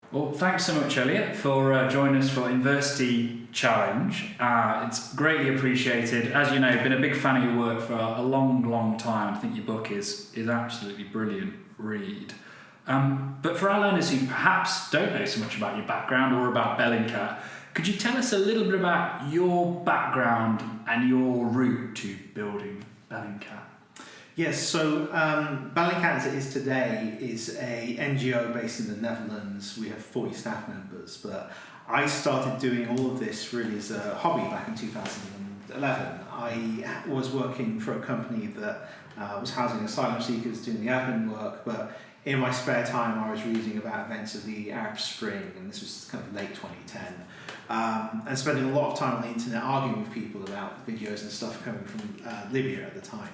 Well, thanks so much, Eliot, for joining us for Inversity Challenge. It's greatly appreciated. As you know, I've been a big fan of your work for a long time. I think your book is absolutely brilliant read. But for our learners who perhaps don't know so much about your background or about Bellingcat, could you tell us a little bit about your background and your route to building Bellingcat? Yes, so Bellingcat, as it is today, is a NGO based in the Netherlands. We have 40 staff members, but I started doing all of this really as a hobby back in 2011. I was working for a company that was housing asylum seekers, doing the admin work, but in my spare time I was reading about events of the Arab Spring, and this was kind of late 2010, and spending a lot of time on the internet arguing with people about videos and stuff coming from Libya at the time.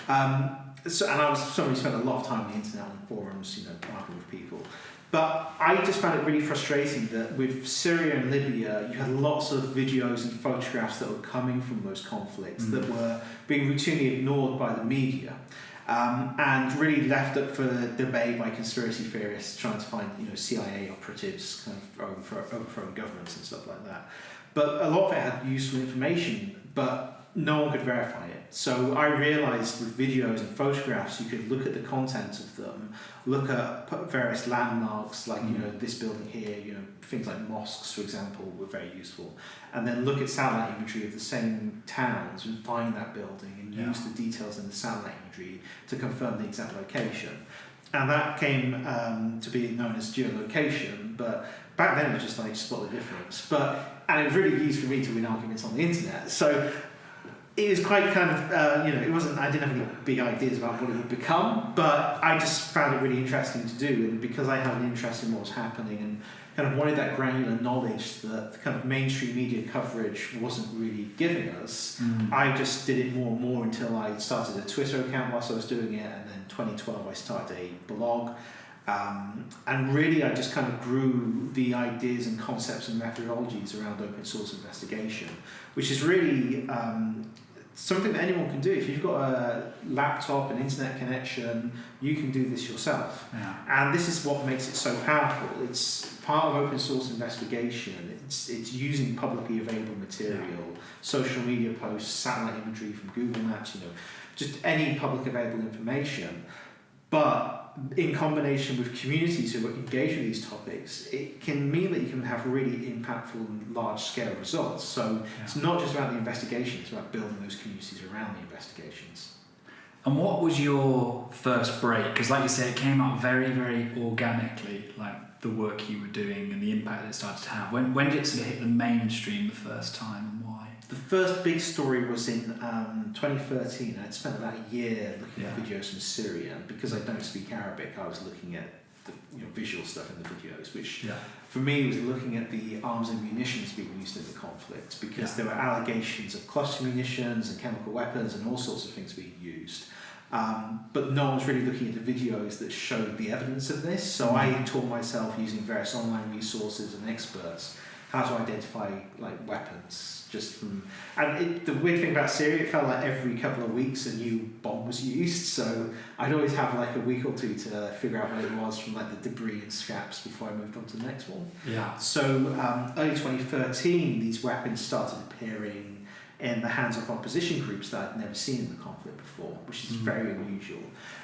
And I was somebody who spent a lot of time on the internet, on forums, arguing with people. But I just found it really frustrating that with Syria and Libya, you had lots of videos and photographs that were coming from those conflicts that were being routinely ignored by the media, and really left up for debate by conspiracy theorists trying to find, CIA operatives kind of overthrowing governments and stuff like that. But a lot of it had useful information, but no one could verify it. So I realised with videos and photographs, you could look at the content of them, look at various landmarks, like this building here, things like mosques, for example, were very useful, and then look at satellite imagery of the same towns and find that building and use the details in the satellite imagery to confirm the exact location. And that came to be known as geolocation, but back then it was just like spot the difference. And it was really used for me to win arguments on the internet. So it was quite kind of, it wasn't, I didn't have any big ideas about what it would become, but I just found it really interesting to do. And because I had an interest in what was happening and kind of wanted that granular knowledge that the kind of mainstream media coverage wasn't really giving us, I just did it more and more until I started a Twitter account whilst I was doing it. And then 2012, I started a blog. And really I just kind of grew the ideas and concepts and methodologies around open source investigation, which is really something that anyone can do. If you've got a laptop, an internet connection, you can do this yourself. And this is what makes it so powerful. It's part of open source investigation. It's using publicly available material, social media posts, satellite imagery from Google Maps, just any public available information. But in combination with communities who are engaged with these topics, it can mean that you can have really impactful and large-scale results. So it's not just about the investigation, it's about building those communities around the investigations. And what was your first break? Because like you say, it came out very, very organically, like the work you were doing and the impact that it started to have. When did it sort of hit the mainstream the first time, and why? The first big story was in 2013. I'd spent about a year looking at videos from Syria, and because I don't speak Arabic, I was looking at the visual stuff in the videos, which for me was looking at the arms and munitions being used in the conflict, because there were allegations of cluster munitions and chemical weapons and all sorts of things being used. But no one was really looking at the videos that showed the evidence of this, so I taught myself using various online resources and experts how to identify weapons just from. And the weird thing about Syria, it felt like every couple of weeks a new bomb was used, so I'd always have a week or two to figure out what it was from the debris and scraps before I moved on to the next one. So early 2013, these weapons started appearing in the hands of opposition groups that I'd never seen in the conflict before, which is very unusual.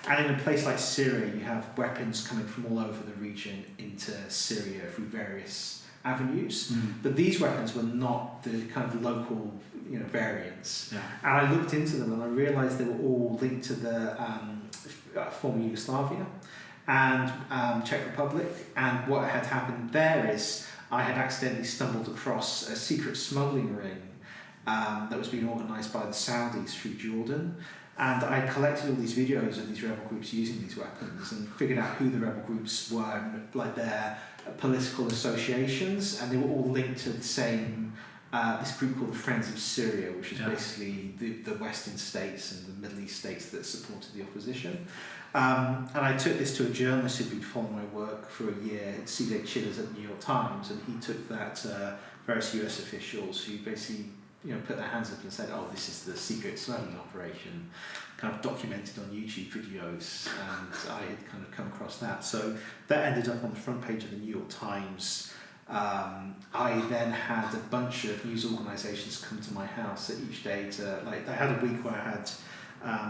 And in a place like Syria, you have weapons coming from all over the region into Syria through various avenues, but these weapons were not the kind of local variants. And I looked into them and I realised they were all linked to the former Yugoslavia and Czech Republic. And what had happened there is I had accidentally stumbled across a secret smuggling ring that was being organised by the Saudis through Jordan. And I collected all these videos of these rebel groups using these weapons and figured out who the rebel groups were and their political associations, and they were all linked to the same this group called the Friends of Syria, which is basically the Western states and the Middle East states that supported the opposition. And I took this to a journalist who'd been following my work for a year, C.J. Chillers at the New York Times, and he took that to various US officials who basically put their hands up and said, "Oh, this is the secret smuggling operation," kind of documented on YouTube videos, and I had kind of come across that. So that ended up on the front page of the New York Times. I then had a bunch of news organisations come to my house each day to, like, I had a week where I had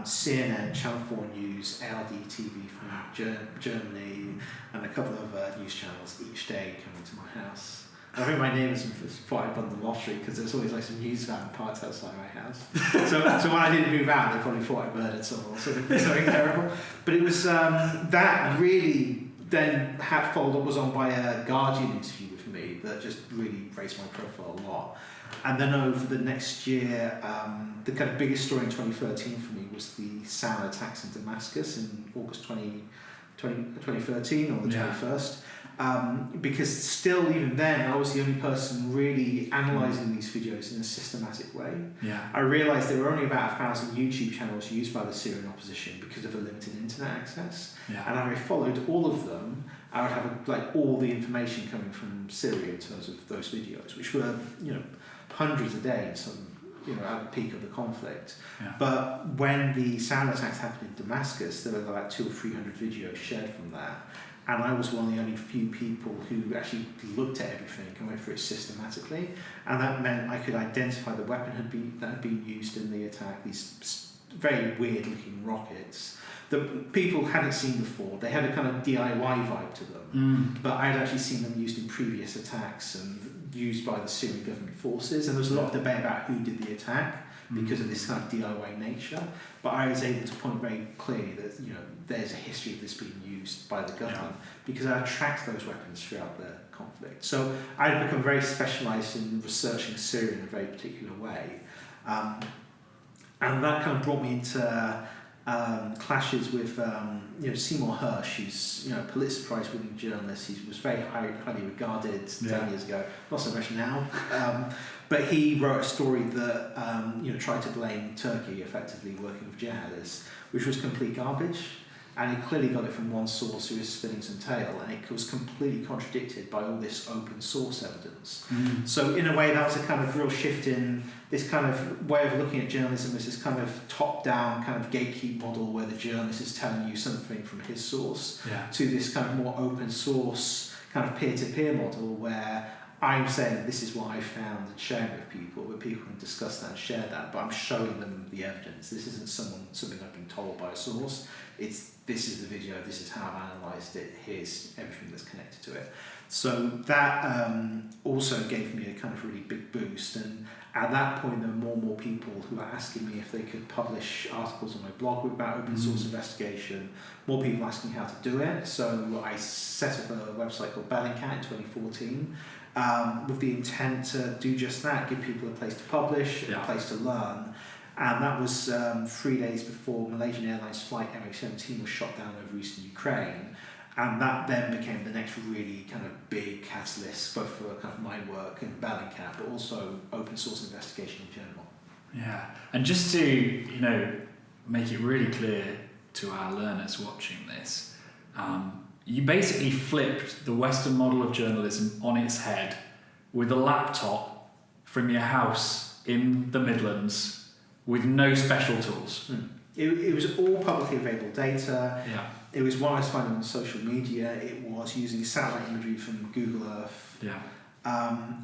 CNN, Channel 4 News, ARD TV from Germany, and a couple of other news channels each day coming to my house. I think my neighbours thought I'd won the lottery because there's always like some news van parked outside my house. so when I didn't move out, they probably thought I murdered someone or something terrible. But it was that really then followed up was on by a Guardian interview with me that just really raised my profile a lot. And then over the next year, the kind of biggest story in 2013 for me was the sound attacks in Damascus in August 2013 or the 21st. Because still, even then, I was the only person really analysing these videos in a systematic way. Yeah. I realised there were only about 1,000 YouTube channels used by the Syrian opposition because of a limited internet access. Yeah. And I followed all of them. I would have like all the information coming from Syria in terms of those videos, which were hundreds a day in some at the peak of the conflict. Yeah. But when the sound attacks happened in Damascus, there were about 200 or 300 videos shared from that. And I was one of the only few people who actually looked at everything and went through it systematically. And that meant I could identify the weapon that had been used in the attack, these very weird looking rockets that people hadn't seen before. They had a kind of DIY vibe to them, but I had actually seen them used in previous attacks and used by the Syrian government forces. And there was a lot of debate about who did the attack because of this kind of DIY nature. But I was able to point very clearly that there's a history of this being used by the government because I tracked those weapons throughout the conflict. So I had become very specialised in researching Syria in a very particular way. And that kind of brought me into clashes with Seymour Hersh, who's a Pulitzer Prize winning journalist. He was very highly regarded 10 years ago, not so much now. But he wrote a story that tried to blame Turkey, effectively working with jihadists, which was complete garbage. And he clearly got it from one source who was spinning some tail, and it was completely contradicted by all this open source evidence. So in a way, that was a kind of real shift in this kind of way of looking at journalism as this kind of top-down kind of gatekeep model where the journalist is telling you something from his source to this kind of more open source kind of peer-to-peer model where I'm saying this is what I found and sharing it with people, where people can discuss that and share that, but I'm showing them the evidence. This isn't something I've been told by a source. This is the video, this is how I've analysed it, here's everything that's connected to it. So that also gave me a kind of really big boost, and at that point there were more and more people who were asking me if they could publish articles on my blog about open source investigation, more people asking how to do it. So I set up a website called Bellingcat in 2014 with the intent to do just that, give people a place to publish, a place to learn. And that was 3 days before Malaysian Airlines flight MH17 was shot down over eastern Ukraine. And that then became the next really kind of big catalyst, both for kind of my work in Bellingcat, but also open source investigation in general. Yeah, and just to make it really clear to our learners watching this, you basically flipped the Western model of journalism on its head with a laptop from your house in the Midlands with no special tools. It was all publicly available data. Yeah. It was what I was finding on social media. It was using satellite imagery from Google Earth. Yeah.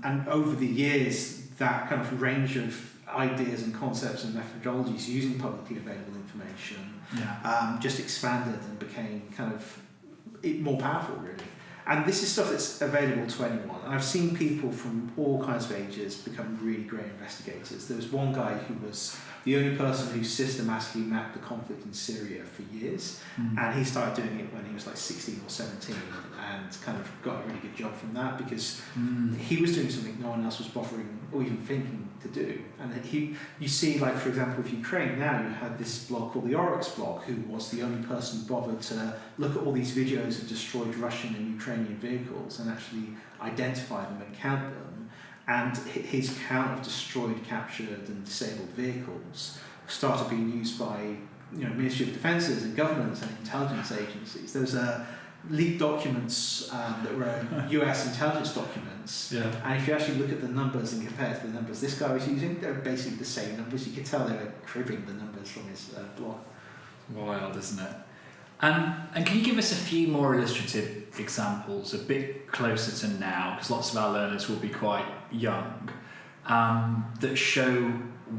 And over the years, that kind of range of ideas and concepts and methodologies using publicly available information just expanded and became kind of more powerful, really. And this is stuff that's available to anyone. And I've seen people from all kinds of ages become really great investigators. There was one guy who was the only person who systematically mapped the conflict in Syria for years. And he started doing it when he was like 16 or 17 and kind of got a really good job from that because he was doing something no one else was bothering or even thinking to do. And you see, like, for example, with Ukraine now, you had this blog called the Oryx blog, who was the only person bothered to look at all these videos of destroyed Russian and Ukrainian vehicles and actually identify them and count them. And his count of destroyed, captured and disabled vehicles started being used by Ministry of Defences and governments and intelligence agencies. There was a leaked documents that were US intelligence documents. Yeah. And if you actually look at the numbers and compare to the numbers this guy was using, they're basically the same numbers. You could tell they were cribbing the numbers from his blog. Wild, isn't it? And can you give us a few more illustrative examples, a bit closer to now, because lots of our learners will be quite young, that show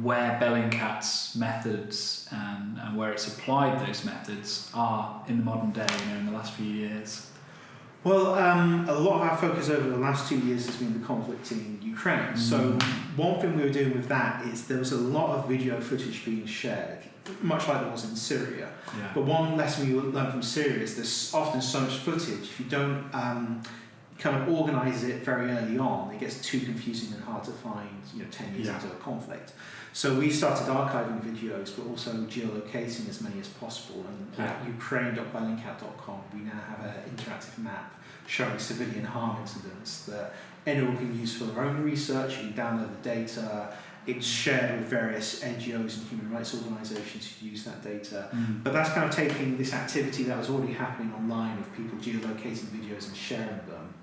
where Bellingcat's methods and where it's applied those methods are in the modern day, in the last few years? Well, a lot of our focus over the last 2 years has been the conflict in Ukraine. So one thing we were doing with that is there was a lot of video footage being shared, much like there was in Syria. Yeah. But one lesson we learned from Syria is there's often so much footage, if you don't kind of organise it very early on, it gets too confusing and hard to find 10 years into a conflict. So we started archiving videos, but also geolocating as many as possible. And at ukraine.bellingcat.com, we now have an interactive map showing civilian harm incidents that anyone can use for their own research. You can download the data. It's shared with various NGOs and human rights organisations who use that data. But that's kind of taking this activity that was already happening online of people geolocating videos and sharing them,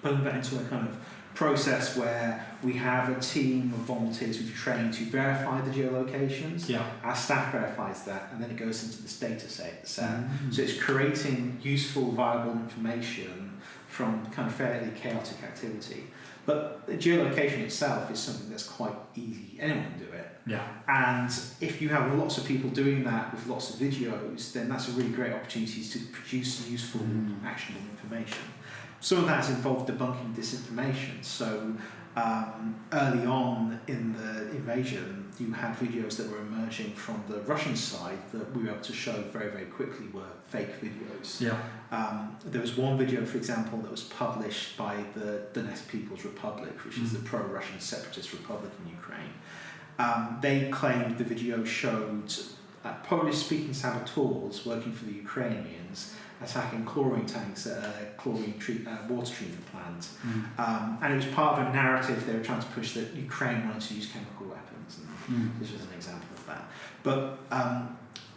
putting that into a kind of process where we have a team of volunteers we've trained to verify the geolocations. Yeah. Our staff verifies that, and then it goes into this data set. So it's creating useful, viable information from kind of fairly chaotic activity. But the geolocation itself is something that's quite easy. Anyone can do it. Yeah. And if you have lots of people doing that with lots of videos, then that's a really great opportunity to produce useful, actionable information. Some of that has involved debunking disinformation. So early on in the invasion, you had videos that were emerging from the Russian side that we were able to show very, very quickly were fake videos. Yeah. There was one video, for example, that was published by the Donetsk People's Republic, which is the pro-Russian separatist republic in Ukraine. They claimed the video showed Polish-speaking saboteurs working for the Ukrainians attacking chlorine tanks at a water treatment plant. And it was part of a narrative they were trying to push that Ukraine wanted to use chemical weapons. And this was an example of that. But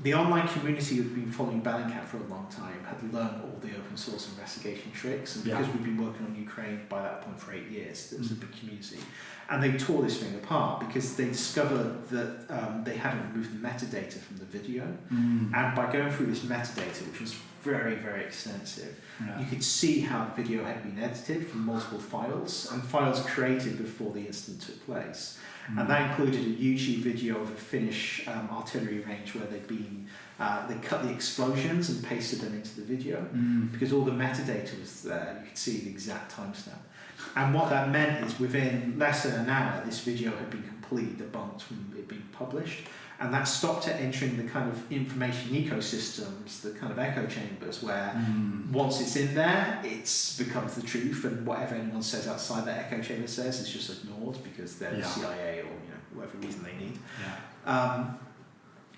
the online community who had been following Bellingcat for a long time had learned all the open source investigation tricks. And because we'd been working on Ukraine by that point for 8 years, there was a big community. And they tore this thing apart because they discovered that they hadn't removed the metadata from the video. And by going through this metadata, which was very, very extensive, you could see how the video had been edited from multiple files, and files created before the incident took place. And that included a YouTube video of a Finnish artillery range where they cut the explosions and pasted them into the video. Because all the metadata was there, you could see the exact timestamp. And what that meant is within less than an hour, this video had been completely debunked from it being published. And that stopped it entering the kind of information ecosystems, the kind of echo chambers, where once it's in there, it becomes the truth, and whatever anyone says outside that echo chamber says is just ignored because they're the CIA or whatever reason they need.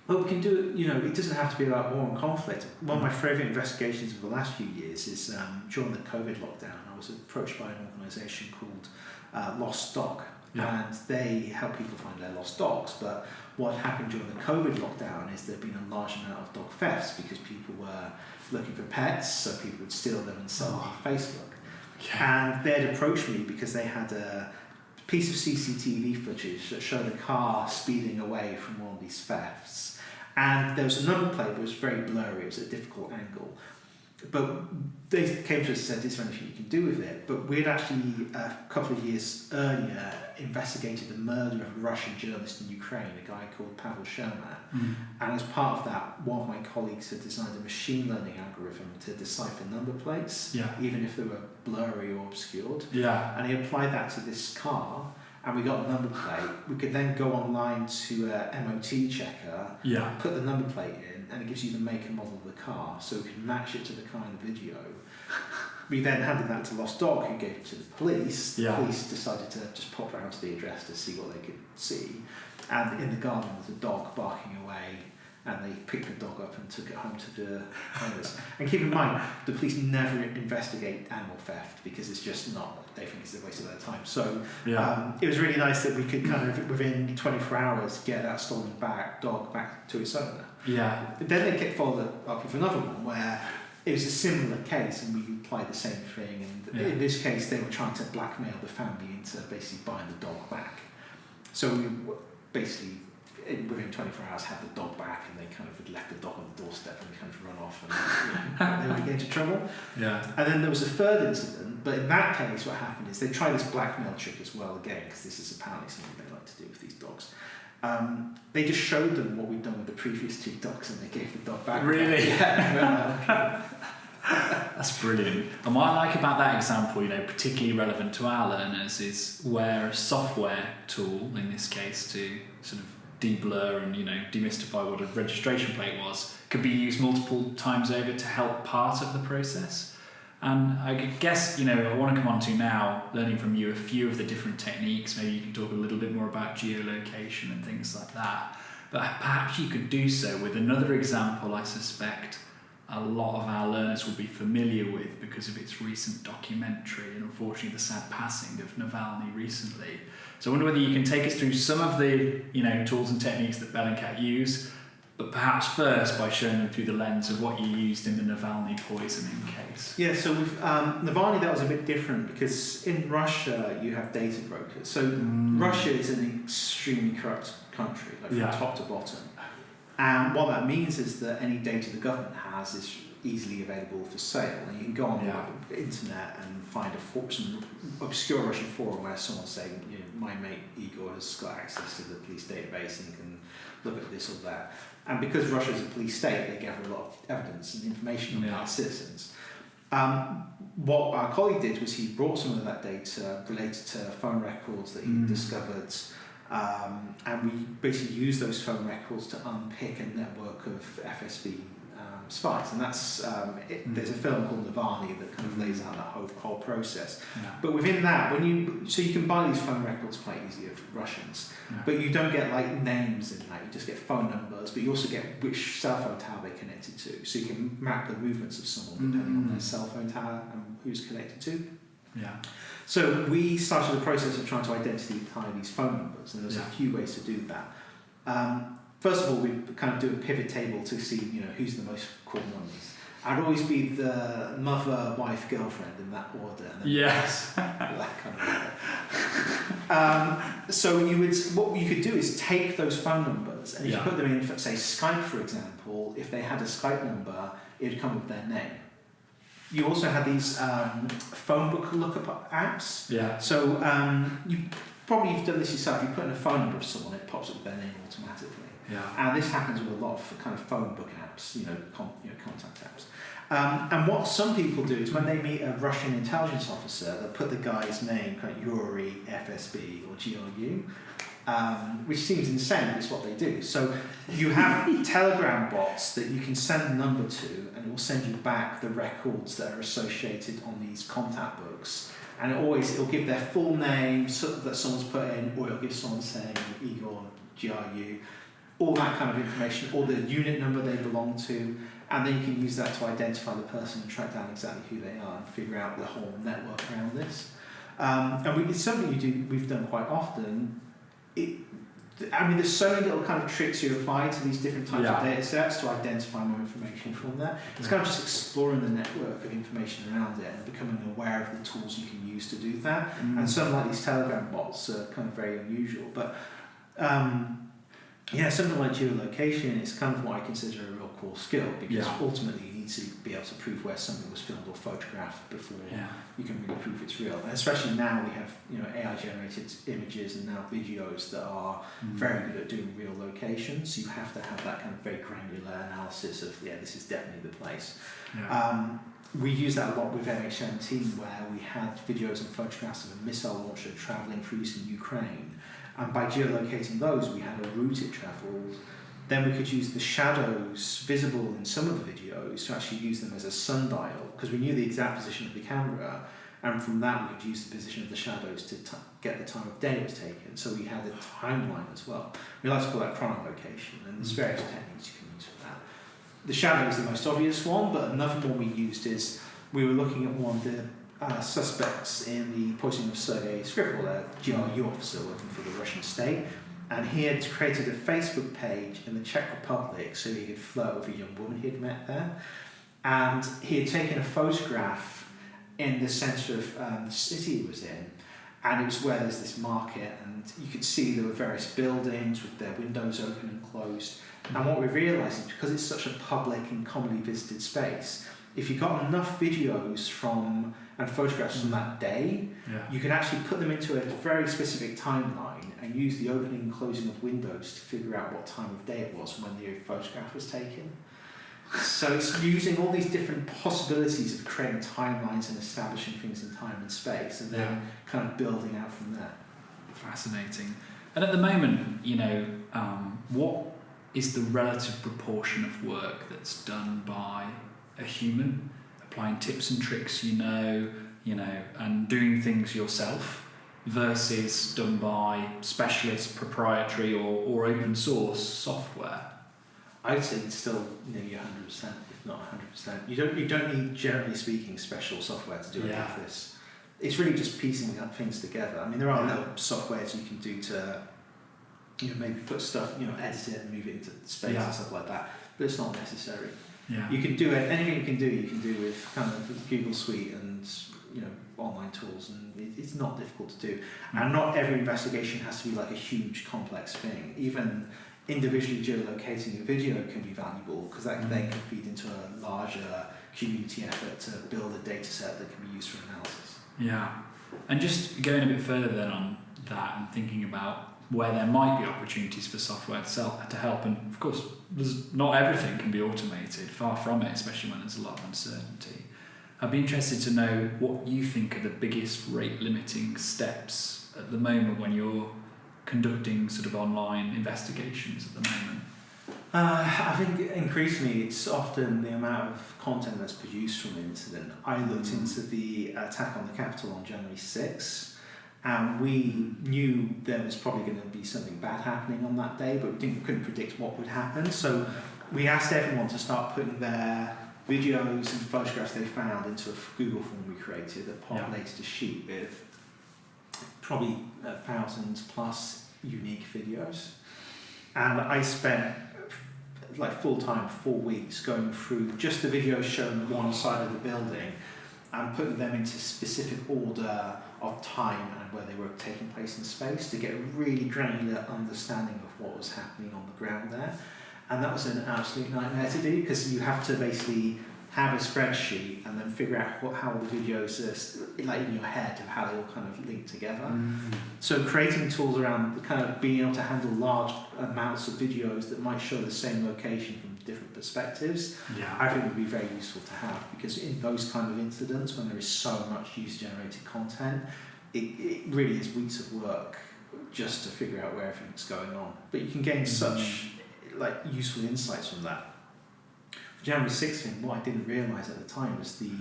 But we can do it, it doesn't have to be about war and conflict. One of my favourite investigations of the last few years is during the COVID lockdown, I was approached by an organisation called Lost Dog. And they help people find their lost dogs. But what happened during the COVID lockdown is there'd been a large amount of dog thefts because people were looking for pets, so people would steal them and sell them on Facebook. And they'd approached me because they had a piece of CCTV footage that showed a car speeding away from one of these thefts. And there was a number plate that was very blurry, it was at a difficult angle. But they came to us and said, is there anything you can do with it? But we'd actually, a couple of years earlier, investigated the murder of a Russian journalist in Ukraine, a guy called Pavel Shermat. And as part of that, one of my colleagues had designed a machine learning algorithm to decipher number plates, even if they were blurry or obscured. And he applied that to this car, and we got a number plate. We could then go online to a MOT checker, put the number plate in, and it gives you the make and model of the car, so we can match it to the car in the video. We then handed that to Lost Dog, who gave it to the police. The police decided to just pop round to the address to see what they could see. And in the garden was a dog barking away, and they picked the dog up and took it home to the owners. And keep in mind, the police never investigate animal theft because it's just not, they think it's a waste of their time. So it was really nice that we could kind of, within 24 hours, get that stolen dog back to its owner. But then they followed up with another one where it was a similar case, and we applied the same thing. And in this case, they were trying to blackmail the family into basically buying the dog back. So we basically, within 24 hours, had the dog back, and they kind of had left the dog on the doorstep and kind of run off, and they would get into trouble. Yeah. And then there was a third incident, but in that case, what happened is they tried this blackmail trick as well, again, because this is apparently something they like to do with these dogs. They just showed them what we'd done with the previous 2 dogs, and they gave the dog back. Really? Yeah. That's brilliant. And what I like about that example, particularly relevant to our learners, is where a software tool, in this case, to sort of de-blur and demystify what a registration plate was, could be used multiple times over to help part of the process. And I guess, I want to come on to now, learning from you a few of the different techniques. Maybe you can talk a little bit more about geolocation and things like that. But perhaps you could do so with another example I suspect a lot of our learners will be familiar with because of its recent documentary and unfortunately the sad passing of Navalny recently. So I wonder whether you can take us through some of the tools and techniques that Bellingcat use, but perhaps first by showing them through the lens of what you used in the Navalny poisoning case. Yeah, so with Navalny, that was a bit different because in Russia you have data brokers. So Russia is an extremely corrupt country, from top to bottom. And what that means is that any data the government has is easily available for sale. And you can go on the internet and find some obscure Russian forum where someone's saying, my mate Igor has got access to the police database and can look at this or that. And because Russia is a police state, they gather a lot of evidence and information on our citizens. What our colleague did was he brought some of that data related to phone records that he discovered, and we basically used those phone records to unpick a network of FSB spies. And that's there's a film called Navalny that kind of lays out that whole process. Yeah. But within that, so you can buy these phone records quite easily of Russians, but you don't get names in that. You just get phone numbers, but you also get which cell phone tower they connected to. So you can map the movements of someone depending on their cell phone tower and who's connected to. Yeah. So we started the process of trying to identify these phone numbers, and there's a few ways to do that. First of all, we kind of do a pivot table to see, who's the most called numbers. I'd always be the mother, wife, girlfriend in that order. And then that kind of order. So what you could do is take those phone numbers and if you put them in, say Skype, for example, if they had a Skype number, it would come with their name. You also had these phone book lookup apps. Yeah. So you've done this yourself. You put in a phone number of someone, it pops up with their name automatically. Yeah. And this happens with a lot of kind of phone book apps, contact apps. And what some people do is when they meet a Russian intelligence officer, they'll put the guy's name, kind of Yuri, FSB, or GRU, which seems insane, but it's what they do. So you have Telegram bots that you can send a number to, and it will send you back the records that are associated on these contact books. And it'll give their full name that someone's put in, or it'll give someone saying Igor, GRU, all that kind of information, or the unit number they belong to, and then you can use that to identify the person and track down exactly who they are and figure out the whole network around this. It's something we've done quite often. There's so many little kind of tricks you apply to these different types of data sets to identify more information from there. It's kind of just exploring the network of information around it and becoming aware of the tools you can use to do that. And some like these Telegram bots are kind of very unusual, but something like geolocation is kind of what I consider a real core skill, because ultimately you need to be able to prove where something was filmed or photographed before you can really prove it's real. And especially now we have AI generated images and now videos that are very good at doing real locations. So you have to have that kind of very granular analysis of this is definitely the place. We use that a lot with MH17, where we had videos and photographs of a missile launcher travelling through eastern Ukraine. And by geolocating those, we had a route it travelled. Then we could use the shadows visible in some of the videos to actually use them as a sundial, because we knew the exact position of the camera, and from that we could use the position of the shadows to get the time of day it was taken. So we had a timeline as well. We like to call that chronolocation, and there's various techniques you can use for that. The shadow is the most obvious one, but another one we used is we were looking at one of the suspects in the poisoning of Sergei Skripal, a GRU officer working for the Russian state, and he had created a Facebook page in the Czech Republic so he could flirt with a young woman he had met there. and he had taken a photograph in the centre of the city he was in, and it was where there's this market, and you could see there were various buildings with their windows open and closed. And what we realised is because it's such a public and commonly visited space, if you got enough videos and photographs from that day, you could actually put them into a very specific timeline and use the opening and closing of windows to figure out what time of day it was when the photograph was taken. So it's using all these different possibilities of creating timelines and establishing things in time and space, and then kind of building out from there. Fascinating. And at the moment, what is the relative proportion of work that's done by a human, applying tips and tricks, and doing things yourself, versus done by specialist, proprietary, or open source software? I'd say it's still nearly 100%, if not 100%. You don't need, generally speaking, special software to do any of this. It's really just piecing up things together. I mean, there are little softwares you can do to, maybe put stuff, edit it and move it into space and stuff like that. But it's not necessary. Yeah. You can do it. Anything you can do with kind of Google Suite and online tools, and it's not difficult to do. And not every investigation has to be like a huge complex thing. Even individually geolocating a video can be valuable, because that then can feed into a larger community effort to build a data set that can be used for analysis. Yeah, and just going a bit further then on that and thinking about where there might be opportunities for software to help, and of course not everything can be automated, far from it, especially when there's a lot of uncertainty. I'd be interested to know what you think are the biggest rate limiting steps at the moment when you're conducting sort of online investigations at the moment. I think increasingly it's often the amount of content that's produced from an incident. I looked into the attack on the Capitol on January 6th, and we knew there was probably going to be something bad happening on that day, but we couldn't predict what would happen. So we asked everyone to start putting their videos and photographs they found into a Google form we created that populated a sheet with probably 1,000 plus unique videos. And I spent full-time 4 weeks going through just the videos showing one side of the building and putting them into specific order of time and where they were taking place in space to get a really granular understanding of what was happening on the ground there. And that was an absolute nightmare to do, because you have to basically have a spreadsheet and then figure out how the videos are, in your head, of how they all kind of link together. So creating tools around kind of being able to handle large amounts of videos that might show the same location from different perspectives, I think would be very useful to have, because in those kind of incidents, when there is so much user-generated content, it really is weeks of work just to figure out where everything's going on. But you can gain such useful insights from that. For January 6th thing, what I didn't realise at the time was the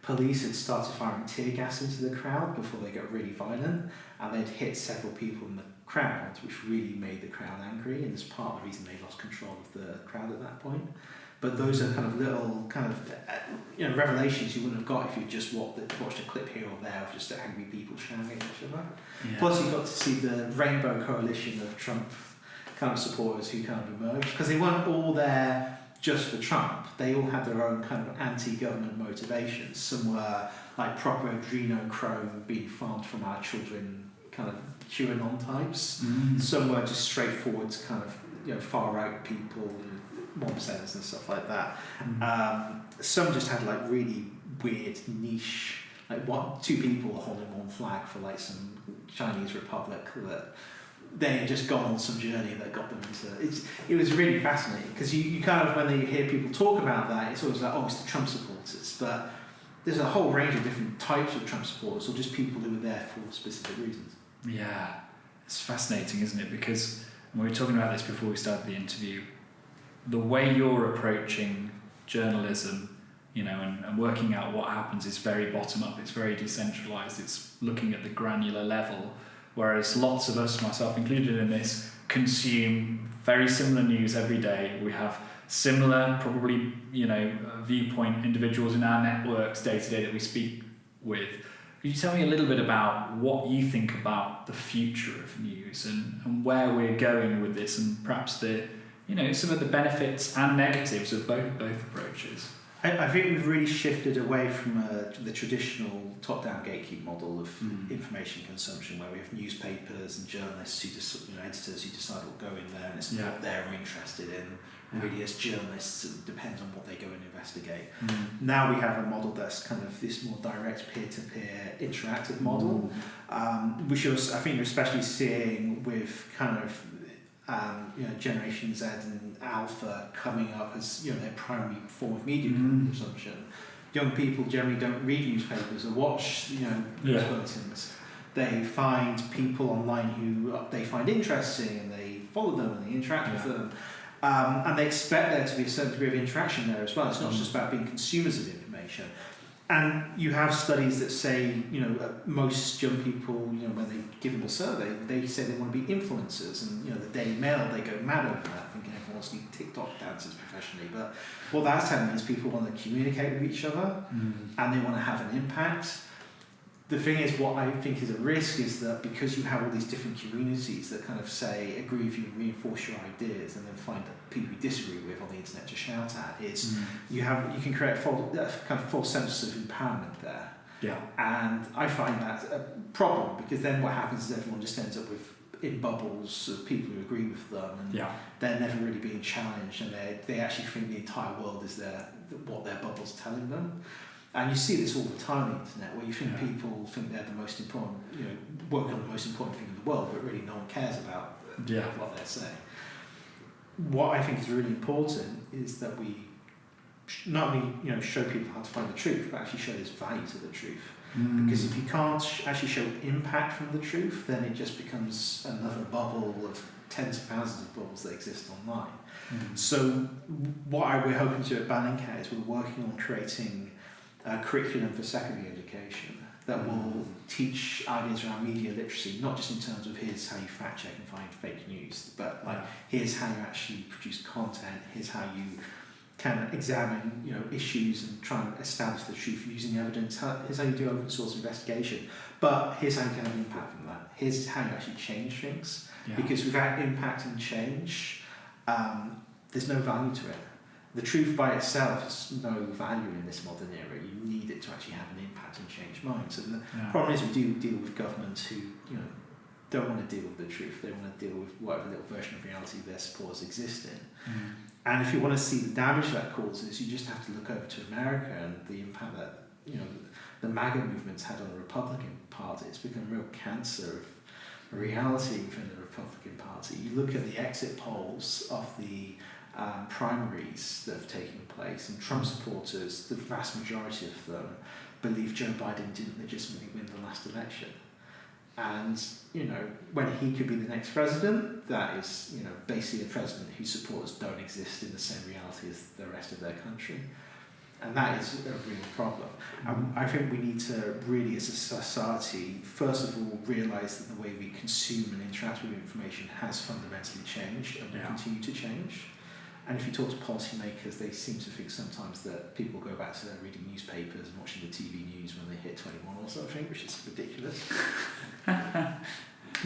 police had started firing tear gas into the crowd before they got really violent, and they'd hit several people in the crowd, which really made the crowd angry, and it's part of the reason they lost control of the crowd at that point. But those are kind of little revelations you wouldn't have got if you just watched a clip here or there of just angry people shouting at each other. Plus you got to see the rainbow coalition of Trump kind of supporters who kind of emerged, because they weren't all there just for Trump. They all had their own kind of anti-government motivations. Some were proper adrenochrome being farmed from our children, kind of QAnon types. Some were just straightforward kind of far-right people, one percenters and stuff like that. Some just had really weird niche, two people holding one flag for some Chinese republic that they had just gone on some journey that got them into it. Was really fascinating, because you kind of, when they hear people talk about that, it's always it's the Trump supporters, but there's a whole range of different types of Trump supporters, or just people who were there for specific reasons. Yeah, it's fascinating, isn't it? Because we were talking about this before we started the interview. The way you're approaching journalism, and working out what happens is very bottom up. It's very decentralized. It's looking at the granular level. Whereas lots of us, myself included in this, consume very similar news every day. We have similar, probably, viewpoint individuals in our networks day to day that we speak with. Could you tell me a little bit about what you think about the future of news and where we're going with this, and perhaps some of the benefits and negatives of both approaches? I think we've really shifted away from the traditional top-down gatekeep model of information consumption, where we have newspapers and journalists editors who decide what go in there, and it's what they're interested in. Really, as journalists, it depends on what they go and investigate. Now we have a model that's kind of this more direct peer-to-peer interactive model, which I think you're especially seeing with kind of Generation Z and Alpha coming up as their primary form of media consumption. Young people generally don't read newspapers or watch news bulletins. They find people online who they find interesting, and they follow them and they interact with them. And they expect there to be a certain degree of interaction there as well. It's not just about being consumers of information. And you have studies that say, most young people, when they give them a survey, they say they want to be influencers. And, the Daily Mail, they go mad over that, thinking everyone wants to be TikTok dancers professionally. But what that's telling me is people want to communicate with each other, and they want to have an impact. The thing is, what I think is a risk is that because you have all these different communities that kind of say, agree with you, reinforce your ideas, and then find people you disagree with on the internet to shout at, you can create a false sense of empowerment there. Yeah. And I find that a problem, because then what happens is everyone just ends up in bubbles of people who agree with them, and they're never really being challenged, and they actually think the entire world is what their bubble's telling them. And you see this all the time on the internet, where you think people think they're the most important, working on the most important thing in the world, but really no one cares about what they're saying. What I think is really important is that we not only show people how to find the truth, but actually show there's value to the truth. Because if you can't actually show impact from the truth, then it just becomes another bubble of tens of thousands of bubbles that exist online. So what we're hoping to do at Bellingcat is we're working on creating a curriculum for secondary education that will teach ideas around media literacy, not just in terms of here's how you fact check and find fake news, but here's how you actually produce content, here's how you can examine issues and try and establish the truth using evidence, here's how you do open source investigation, but here's how you can have impact from that, here's how you actually change things, because without impact and change, there's no value to it. The truth by itself has no value in this modern era. You need it to actually have an impact and change minds. And the problem is we do deal with governments who don't want to deal with the truth. They want to deal with whatever little version of reality their supporters exist in. And if you want to see the damage that causes, you just have to look over to America and the impact that the MAGA movement's had on the Republican Party. It's become a real cancer of reality within the Republican Party. You look at the exit polls of the primaries that have taken place, and Trump supporters, the vast majority of them, believe Joe Biden didn't legitimately win the last election. And, when he could be the next president, that is, basically a president whose supporters don't exist in the same reality as the rest of their country. And that is a real problem. I think we need to really, as a society, first of all, realise that the way we consume and interact with information has fundamentally changed and will continue to change. And if you talk to policymakers, they seem to think sometimes that people go back to reading newspapers and watching the TV news when they hit 21 or something, which is ridiculous.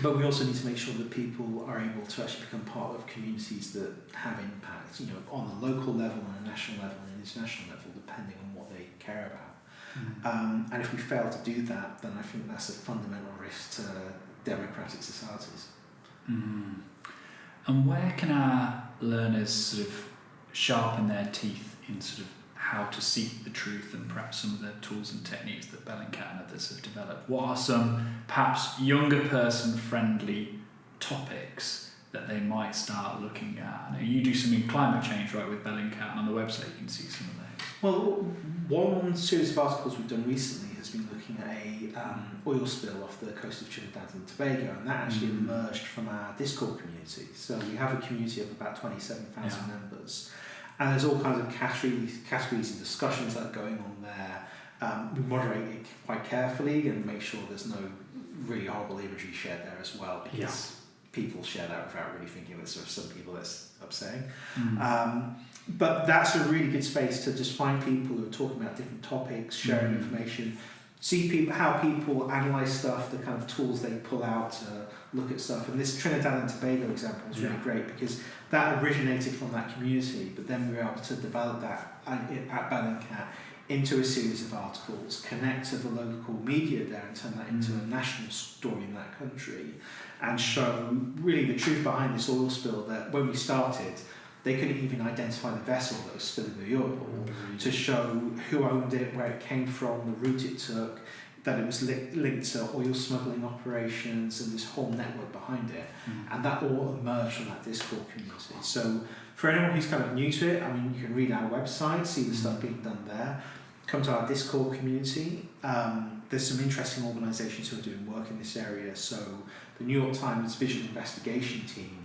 But we also need to make sure that people are able to actually become part of communities that have impact, on a local level, on a national level, and an international level, depending on what they care about. And if we fail to do that, then I think that's a fundamental risk to democratic societies. And where can our learners sort of sharpen their teeth in sort of how to seek the truth, and perhaps some of the tools and techniques that Bellingcat and others have developed? What are some perhaps younger person friendly topics that they might start looking at? I know you do some in climate change, right, with Bellingcat, and on the website you can see some of those. Well, one series of articles we've done recently has been looking at a oil spill off the coast of Trinidad and Tobago, and that actually emerged from our Discord community. So we have a community of about 27,000 members, and there's all kinds of categories and discussions that are going on there. We moderate it quite carefully and make sure there's no really horrible imagery shared there as well, because people share that without really thinking that sort of some people that's upsetting. But that's a really good space to just find people who are talking about different topics, sharing information, see how people analyse stuff, the kind of tools they pull out to look at stuff. And this Trinidad and Tobago example is really great, because that originated from that community, but then we were able to develop that at Bellingcat into a series of articles, connect to the local media there and turn that into a national story in that country, and show really the truth behind this oil spill, that when we started, they couldn't even identify the vessel that was spilling the oil, to show who owned it, where it came from, the route it took, that it was linked to oil smuggling operations and this whole network behind it. And that all emerged from that Discord community. So for anyone who's kind of new to it, I mean, you can read our website, see the stuff being done there, come to our Discord community. There's some interesting organisations who are doing work in this area. So the New York Times Visual Investigation Team,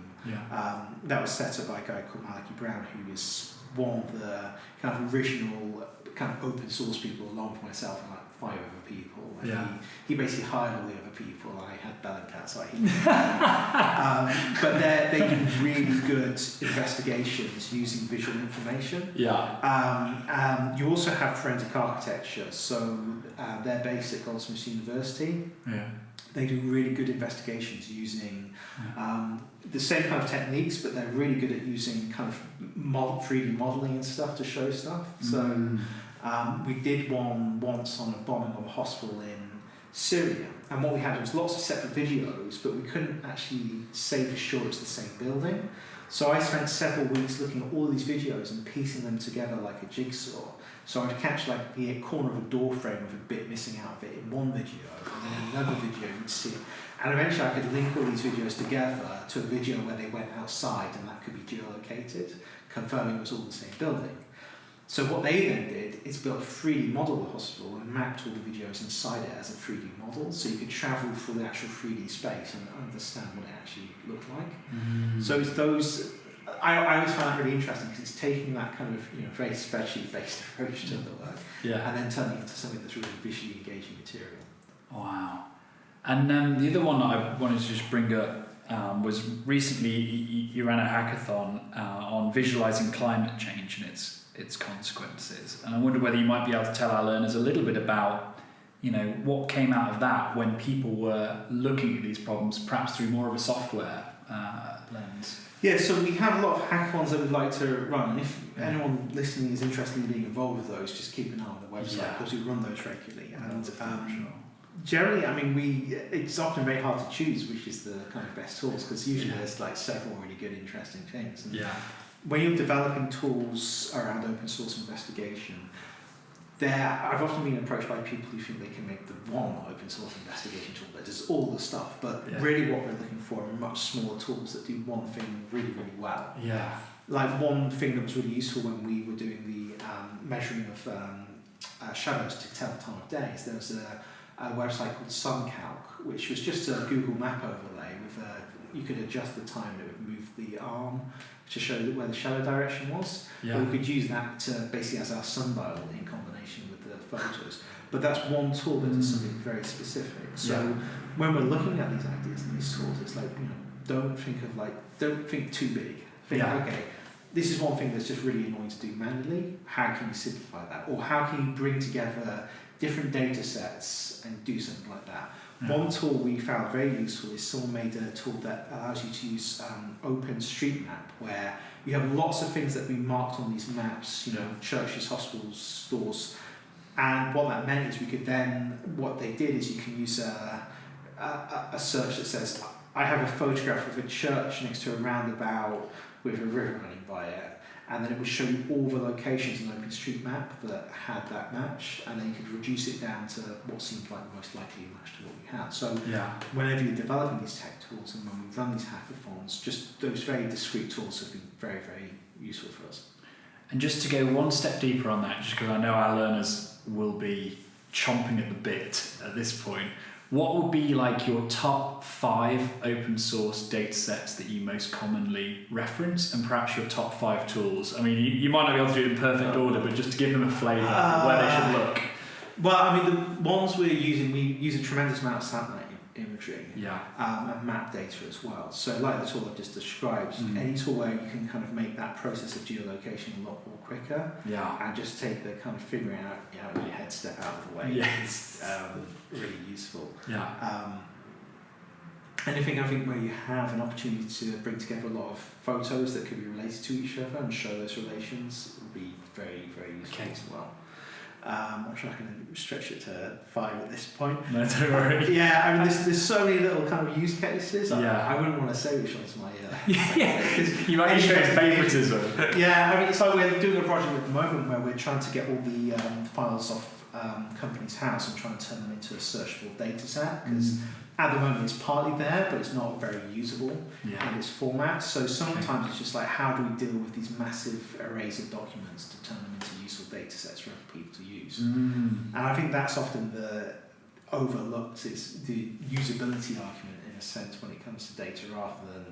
that was set up by a guy called Malachi Brown, who is one of the kind of original kind of open source people, along with myself and like 5 other people. And he basically hired all the other people. I had Bellingcat, so but they do really good investigations using visual information. You also have forensic architecture, so they're based at Goldsmiths University. They do really good investigations using the same kind of techniques, but they're really good at using kind of 3D modelling and stuff to show stuff. So we did one once on a bombing of a hospital in Syria, and what we had was lots of separate videos, but we couldn't actually say for sure it's the same building. So I spent several weeks looking at all these videos and piecing them together like a jigsaw. So I'd catch like the corner of a door frame with a bit missing out of it in one video, and then in another video you'd see it. And eventually I could link all these videos together to a video where they went outside, and that could be geolocated, confirming it was all the same building. So what they then did is built a 3D model of the hospital and mapped all the videos inside it as a 3D model, so you could travel through the actual 3D space and understand what it actually looked like. So it's those. I always find that really interesting, because it's taking that kind of very spreadsheet-based approach to the work, and then turning it into something that's really visually engaging material. Wow. And the other one that I wanted to just bring up was recently you ran a hackathon on visualising climate change and its consequences. And I wonder whether you might be able to tell our learners a little bit about what came out of that when people were looking at these problems, perhaps through more of a software lens. Yeah, so we have a lot of hackathons that we'd like to run. If anyone listening is interested in being involved with those, just keep an eye on the website, because we run those regularly. And generally, I mean, it's often very hard to choose which is the kind of best tools, because usually there's like several really good, interesting things. And when you're developing tools around open source investigation, I've often been approached by people who think they can make the one open source investigation tool that does all the stuff, but really what we're looking for are much smaller tools that do one thing really, really well. Like one thing that was really useful when we were doing the measuring of shadows to tell the time of day is there was a website called SunCalc, which was just a Google map overlay with you could adjust the time and it would move the arm to show where the shadow direction was. But we could use that to basically as our sundial in combination with the photos. But that's one tool that does something very specific. So when we're looking at these ideas and these tools, it's like, don't think too big. Think, okay, this is one thing that's just really annoying to do manually. How can you simplify that? Or how can you bring together different data sets and do something like that? One tool we found very useful is someone made a tool that allows you to use OpenStreetMap, where you have lots of things that have been marked on these maps, churches, hospitals, stores. And what that meant is we could then, what they did is you can use a search that says, I have a photograph of a church next to a roundabout with a river running by it. And then it would show you all the locations in OpenStreetMap that had that match, and then you could reduce it down to what seemed like the most likely match to what we had. So whenever you're developing these tech tools and when we run these hackathons, just those very discrete tools have been very, very useful for us. And just to go one step deeper on that, just because I know our learners will be chomping at the bit at this point, what would be like your top 5 open source data sets that you most commonly reference, and perhaps your top 5 tools? I mean, you might not be able to do it in perfect order, but just to give them a flavour of where they should look. Well, I mean, the ones we use a tremendous amount of satellite imagery and map data as well. So like the tool I've just described, any tool where you can kind of make that process of geolocation a lot more quicker and just take the kind of figuring out, your head step out of the way. It's really useful. anything I think where you have an opportunity to bring together a lot of photos that could be related to each other and show those relations would be very, very useful as well. I'm sure I can stretch it to 5 at this point. No, don't worry. Yeah, I mean, there's so many little kind of use cases. Yeah. I wouldn't want to say which one's my... You might show favouritism. Yeah, I mean, it's like we're doing a project at the moment where we're trying to get all the files off company's house and try and turn them into a searchable data set, because at the moment it's partly there, but it's not very usable in its format. So sometimes it's just like, how do we deal with these massive arrays of documents to turn them into useful data sets for other people to use? And I think that's often the overlooked, is the usability argument in a sense when it comes to data, rather than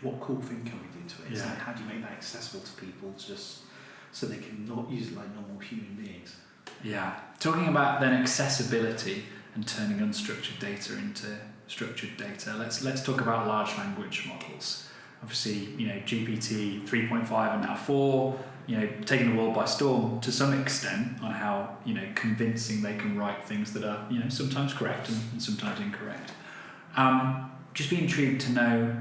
what cool thing can we do to it. It's like, how do you make that accessible to people just so they can not use it like normal human beings? Yeah. Talking about then accessibility and turning unstructured data into structured data, let's talk about large language models. Obviously, GPT 3.5 and now 4, taking the world by storm to some extent on how, convincing they can write things that are, sometimes correct and sometimes incorrect. Just be intrigued to know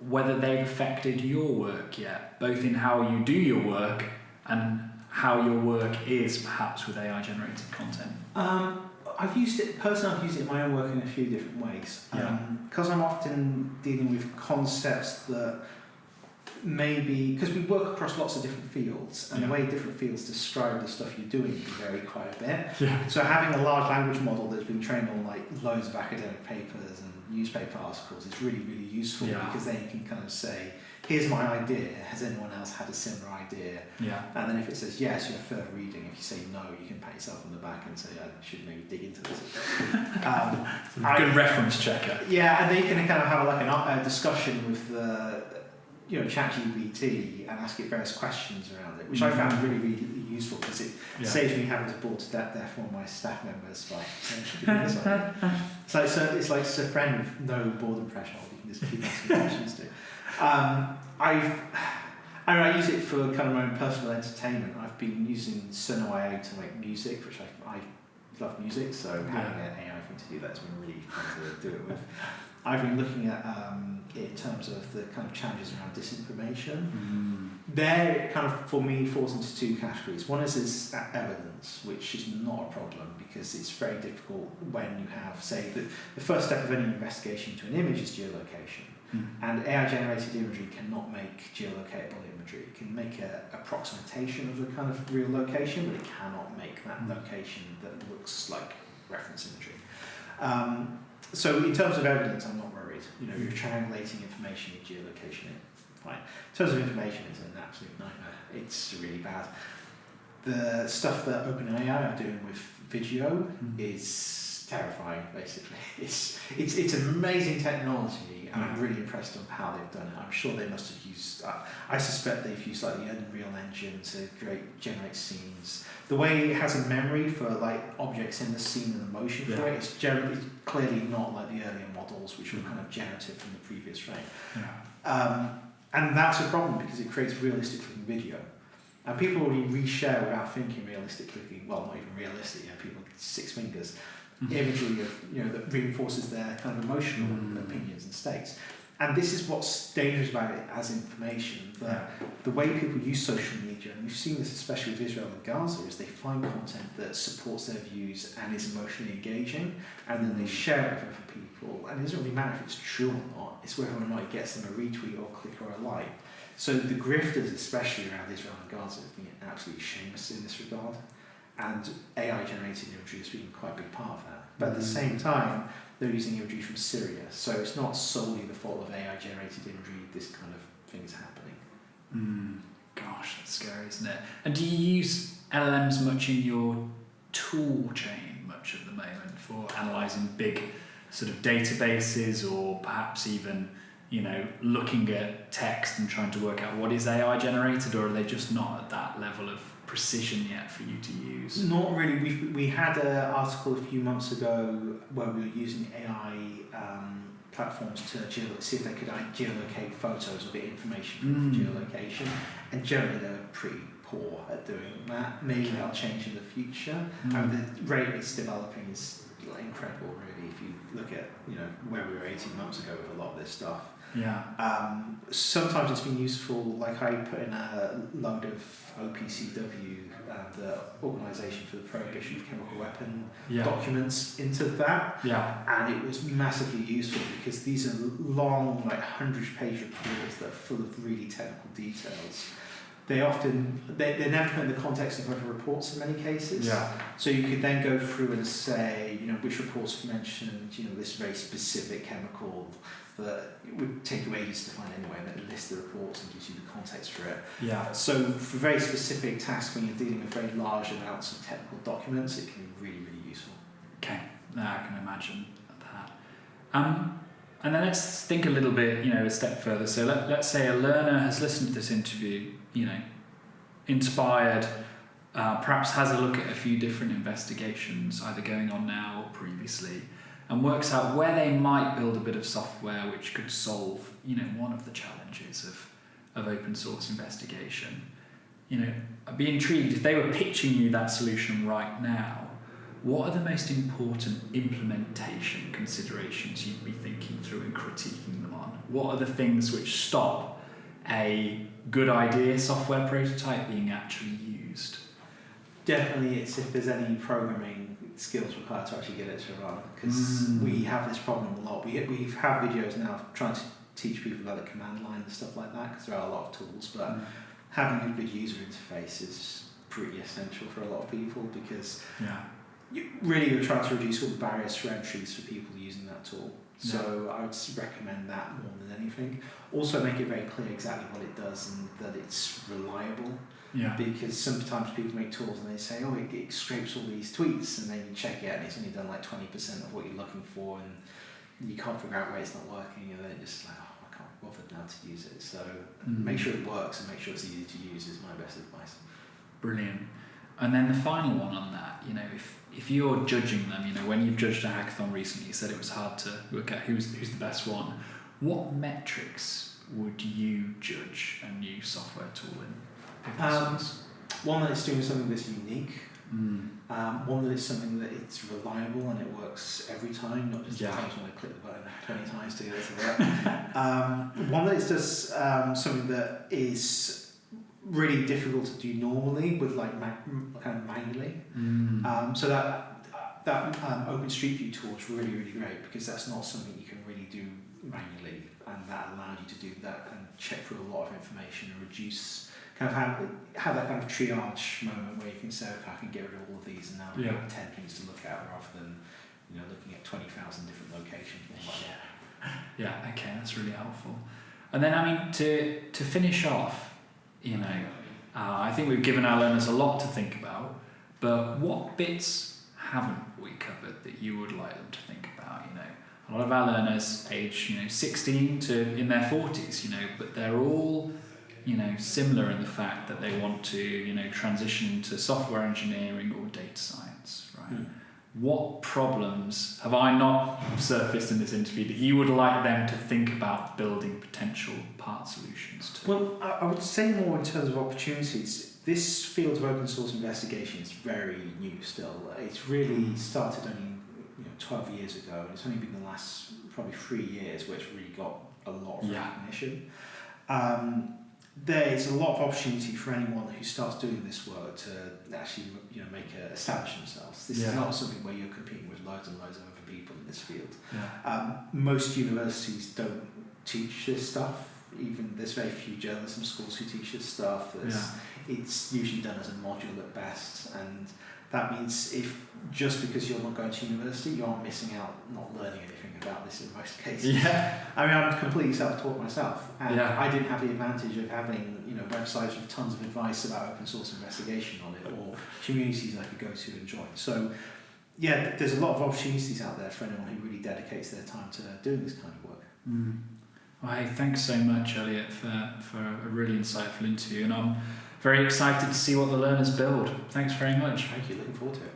whether they've affected your work yet, both in how you do your work and how your work is perhaps with AI generated content. I've used it in my own work in a few different ways. Because I'm often dealing with concepts that maybe, because we work across lots of different fields, and the way different fields describe the stuff you're doing can vary quite a bit. So having a large language model that's been trained on like loads of academic papers and newspaper articles is really, really useful, because then you can kind of say, here's my idea, has anyone else had a similar idea? And then if it says yes, you have further reading. If you say no, you can pat yourself on the back and say, I should maybe dig into this. Good reference checker. Yeah, and then you can kind of have like a discussion with the ChatGPT and ask it various questions around it, which I found really, really useful, because it saves me having to bore to death, therefore, my staff members. It's like it's a friend with no boredom threshold. You can just keep asking questions to. I use it for kind of my own personal entertainment. I've been using Sono.io to make music, which I love music, so having an AI thing to do that has been really fun to do it with. I've been looking at it in terms of the kind of challenges around disinformation. There, it kind of, for me, falls into 2 categories. One is evidence, which is not a problem, because it's very difficult when you have, say, the first step of any investigation into an image is geolocation. And AI-generated imagery cannot make geolocatable imagery. It can make an approximation of the kind of real location, but it cannot make that location that looks like reference imagery. So in terms of evidence, I'm not worried. You're triangulating information with geolocation. Fine. In terms of information, it's an absolute nightmare. It's really bad. The stuff that OpenAI are doing with video is terrifying, basically. It's amazing technology, and I'm really impressed with how they've done it. I'm sure they must have used, I suspect they've used like the Unreal Engine to generate scenes. The way it has a memory for like objects in the scene and the motion for it, it's clearly not like the earlier models, which were kind of generative from the previous frame. And that's a problem, because it creates realistic looking video. And people already reshare without thinking realistic looking, well, not even realistic, people 6 fingers, imagery of, that reinforces their kind of emotional opinions and states. And this is what's dangerous about it as information, that the way people use social media, and we've seen this especially with Israel and Gaza, is they find content that supports their views and is emotionally engaging, and then they share it with other people. And it doesn't really matter if it's true or not, it's whether or not it gets them a retweet or a click or a like. So the grifters, especially around Israel and Gaza, have been absolutely shameless in this regard. And AI-generated imagery has been quite a big part of that. But at the same time, they're using imagery from Syria, so it's not solely the fault of AI-generated imagery. This kind of thing is happening. Gosh, that's scary, isn't it? And do you use LLMs much in your tool chain much at the moment for analysing big sort of databases, or perhaps even looking at text and trying to work out what is AI-generated, or are they just not at that level of precision yet for you to use? Not really. We had an article a few months ago where we were using AI platforms to see if they could geolocate photos or get information from geolocation, and generally they were pretty poor at doing that. Maybe that'll change in the future. The rate it's developing is incredible, really. If you look at where we were 18 months ago with a lot of this stuff. Yeah. Sometimes it's been useful, like I put in a load of OPCW, the Organisation for the Prohibition of Chemical Weapon documents into that, and it was massively useful because these are long, like 100-page reports that are full of really technical details. They're never put in the context of other reports in many cases. Yeah. So you could then go through and say, which reports have mentioned, this very specific chemical that it would take you ages to find anyway, and then it lists the reports and gives you the context for it. Yeah. So for very specific tasks, when you're dealing with very large amounts of technical documents, it can be really, really useful. Okay, now I can imagine that. And then let's think a little bit, a step further. So let's say a learner has listened to this interview, inspired, perhaps has a look at a few different investigations, either going on now or previously, and works out where they might build a bit of software which could solve, one of the challenges of open source investigation. I'd be intrigued if they were pitching you that solution right now. What are the most important implementation considerations you'd be thinking through and critiquing them on? What are the things which stop a good idea software prototype being actually used? Definitely, it's if there's any programming skills required to actually get it to run, because we have this problem a lot. We have videos now trying to teach people about the command line and stuff like that, because there are a lot of tools, but having a good user interface is pretty essential for a lot of people, because you're trying to reduce all the barriers for entries for people using that tool. So I would recommend that more than anything. Also make it very clear exactly what it does and that it's reliable. Yeah. Because sometimes people make tools and they say, it scrapes all these tweets, and then you check it and it's only done like 20% of what you're looking for, and you can't figure out where it's not working, and then it's just like, I can't bother now to use it. So make sure it works and make sure it's easy to use is my best advice. Brilliant. And then the final one on that, if you're judging them, when you've judged a hackathon recently, you said it was hard to work out who's the best one. What metrics would you judge a new software tool in? One that it's doing something that's unique. One that is something that it's reliable and it works every time, not just the times when I click the button 20 times to get it to work. One that it does something that is really difficult to do normally with kind of manually. So that Open Street View tool is really, really great, because that's not something you can really do manually, and that allows you to do that and check through a lot of information and reduce, kind of have that kind of triage moment where you can say, okay, I can get rid of all of these and now I've got 10 things to look at, rather than looking at 20,000 different locations. Yeah, okay, that's really helpful. And then to finish off, I think we've given our learners a lot to think about, but what bits haven't we covered that you would like them to think about? A lot of our learners age 16 to in their 40s, but they're all similar in the fact that they want to transition into software engineering or data science, right? What problems have I not surfaced in this interview that you would like them to think about building potential part solutions to? Well, I would say more in terms of opportunities. This field of open source investigation is very new still. It's really started only 12 years ago, and it's only been the last probably 3 years where it's really got a lot of recognition. There's a lot of opportunity for anyone who starts doing this work to actually establish themselves. This is not something where you're competing with loads and loads of other people in this field. Most universities don't teach this stuff. Even there's very few journalism schools who teach this stuff. It's usually done as a module at best, and that means just because you're not going to university, you aren't missing out not learning anything about this in most cases. I'm completely self-taught myself, and I didn't have the advantage of having websites with tons of advice about open source investigation on it, or communities I could go to and join. So there's a lot of opportunities out there for anyone who really dedicates their time to doing this kind of work. Well, hey, thanks so much, Eliot, for a really insightful interview, and I'm very excited to see what the learners build. Thanks very much. Thank you, looking forward to it.